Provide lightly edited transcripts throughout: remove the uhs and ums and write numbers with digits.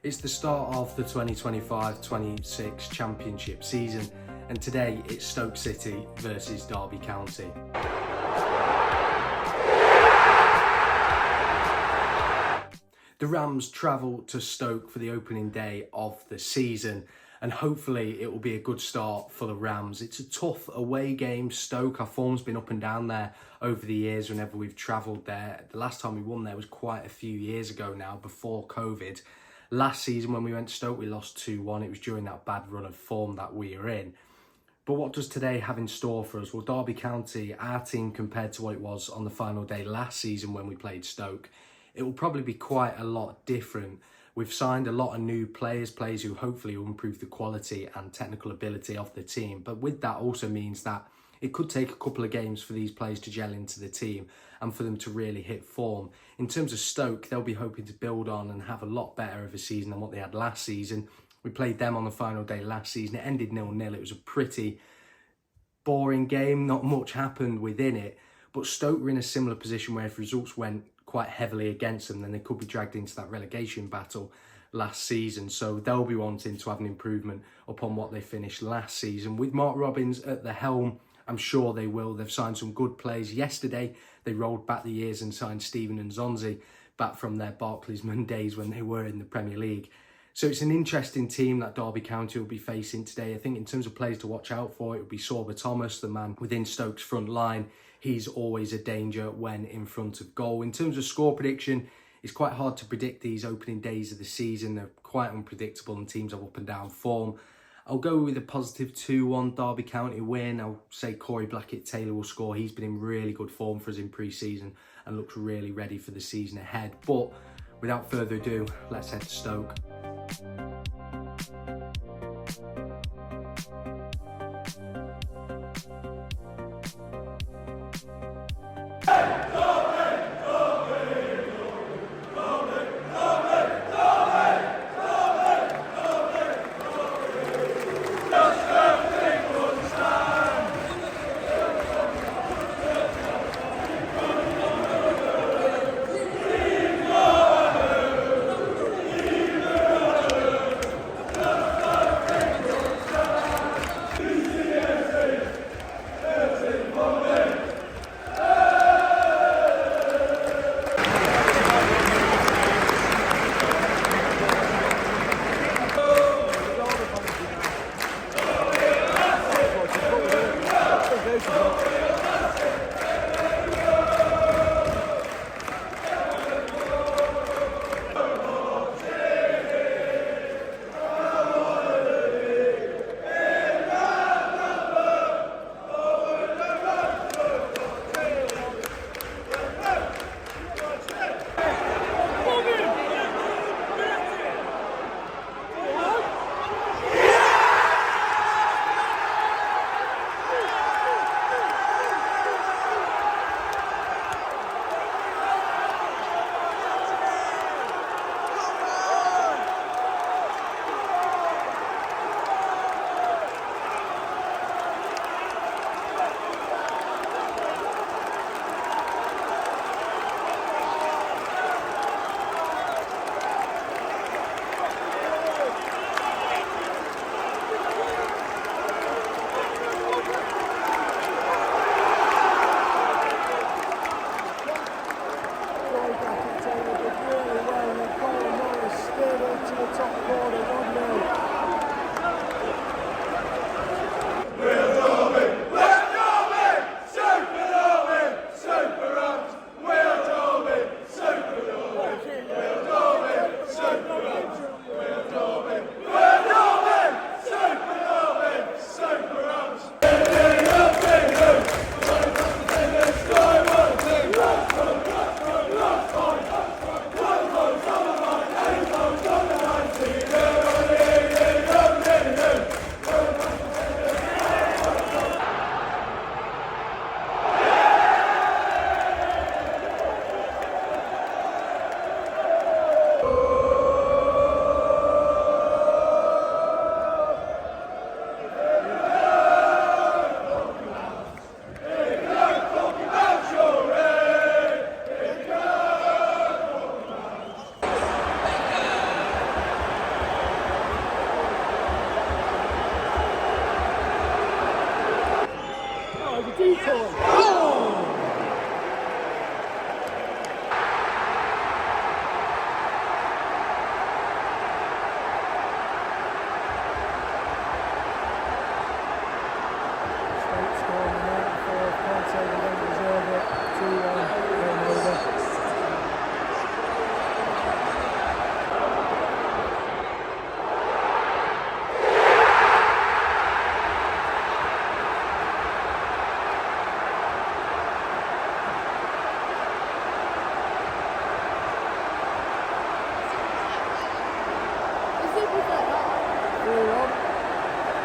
It's the start of the 2025-26 Championship season, and today it's Stoke City versus Derby County. The Rams travel to Stoke for the opening day of the season, and hopefully it will be a good start for the Rams. It's a tough away game. Stoke, our form's been up and down there over the years whenever we've travelled there. The last time we won there was quite a few years ago now, before COVID. Last season when we went to Stoke, we lost 2-1. It was during that bad run of form that we are in. But what does today have in store for us? Well, Derby County, our team compared to what it was on the final day last season when we played Stoke, it will probably be quite a lot different. We've signed a lot of new players who hopefully will improve the quality and technical ability of the team. But with that also means that it could take a couple of games for these players to gel into the team and for them to really hit form. In terms of Stoke, they'll be hoping to build on and have a lot better of a season than what they had last season. We played them on the final day last season. It ended 0-0. It was a pretty boring game. Not much happened within it. But Stoke were in a similar position where if results went quite heavily against them, then they could be dragged into that relegation battle last season. So they'll be wanting to have an improvement upon what they finished last season. With Mark Robins at the helm, I'm sure they will. They've signed some good players. Yesterday, they rolled back the years and signed Stephen and Zonzi back from their Barclaysman days when they were in the Premier League. So it's an interesting team that Derby County will be facing today. I think in terms of players to watch out for, it will be Sorba Thomas, the man within Stoke's front line. He's always a danger when in front of goal. In terms of score prediction, it's quite hard to predict these opening days of the season. They're quite unpredictable and teams have up and down form. I'll go with a positive 2-1 Derby County win. I'll say Corey Blackett-Taylor will score. He's been in really good form for us in pre-season and looks really ready for the season ahead. But without further ado, let's head to Stoke.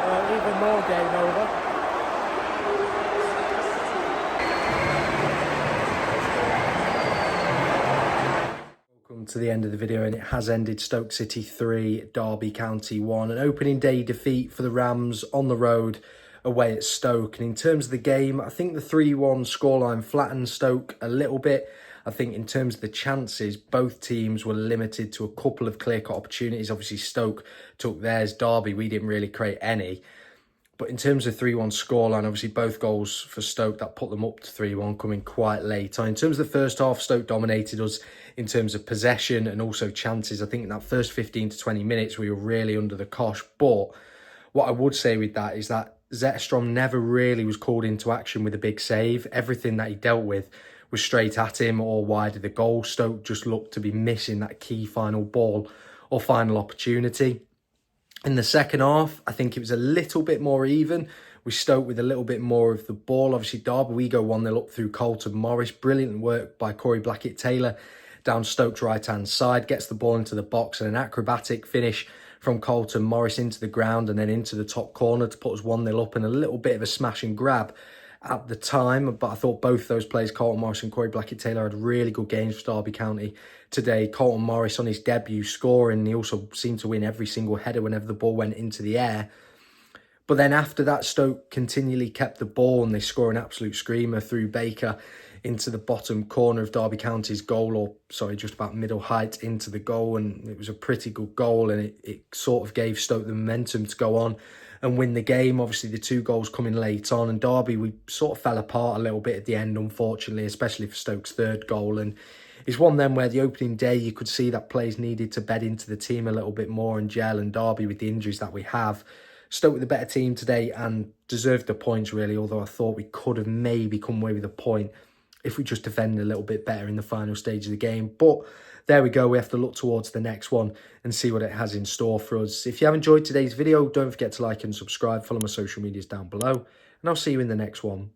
even more game over. Welcome to the end of the video, and it has ended. Stoke City 3, Derby County 1. An opening day defeat for the Rams on the road away at Stoke. And in terms of the game, I think the 3-1 scoreline flattened Stoke a little bit. I think in terms of the chances, both teams were limited to a couple of clear-cut opportunities. Obviously, Stoke took theirs. Derby, we didn't really create any. But in terms of 3-1 scoreline, obviously both goals for Stoke, that put them up to 3-1, coming quite late on. In terms of the first half, Stoke dominated us in terms of possession and also chances. I think in that first 15 to 20 minutes, we were really under the cosh. But what I would say with that is that Zetterstrom never really was called into action with a big save. Everything that he dealt with was straight at him or wide of the goal. Stoke just looked to be missing that key final ball or final opportunity. In the second half, I think it was a little bit more even. We Stoke with a little bit more of the ball. Obviously, Derby, we go 1-0 up through Colton Morris. Brilliant work by Corey Blackett-Taylor down Stoke's right-hand side. Gets the ball into the box and an acrobatic finish from Colton Morris into the ground and then into the top corner to put us 1-0 up, and a little bit of a smash and grab at the time. But I thought both those players, Colton Morris and Corey Blackett-Taylor, had really good games for Derby County today. Colton Morris on his debut scoring. He also seemed to win every single header whenever the ball went into the air. But then after that, Stoke continually kept the ball and they score an absolute screamer through Baker into the bottom corner of Derby County's goal, or sorry, just about middle height into the goal. And it was a pretty good goal, and it sort of gave Stoke the momentum to go on and win the game. Obviously, the 2 goals coming late on, and Derby, we sort of fell apart a little bit at the end, unfortunately, especially for Stoke's 3rd goal. And it's one of them where the opening day, you could see that players needed to bed into the team a little bit more and gel, and Derby, with the injuries that we have, Stoke with a better team today and deserved the points, really, although I thought we could have maybe come away with a point if we just defended a little bit better in the final stage of the game. But there we go. We have to look towards the next one and see what it has in store for us. If you have enjoyed today's video, don't forget to like and subscribe. Follow my social medias down below, and I'll see you in the next one.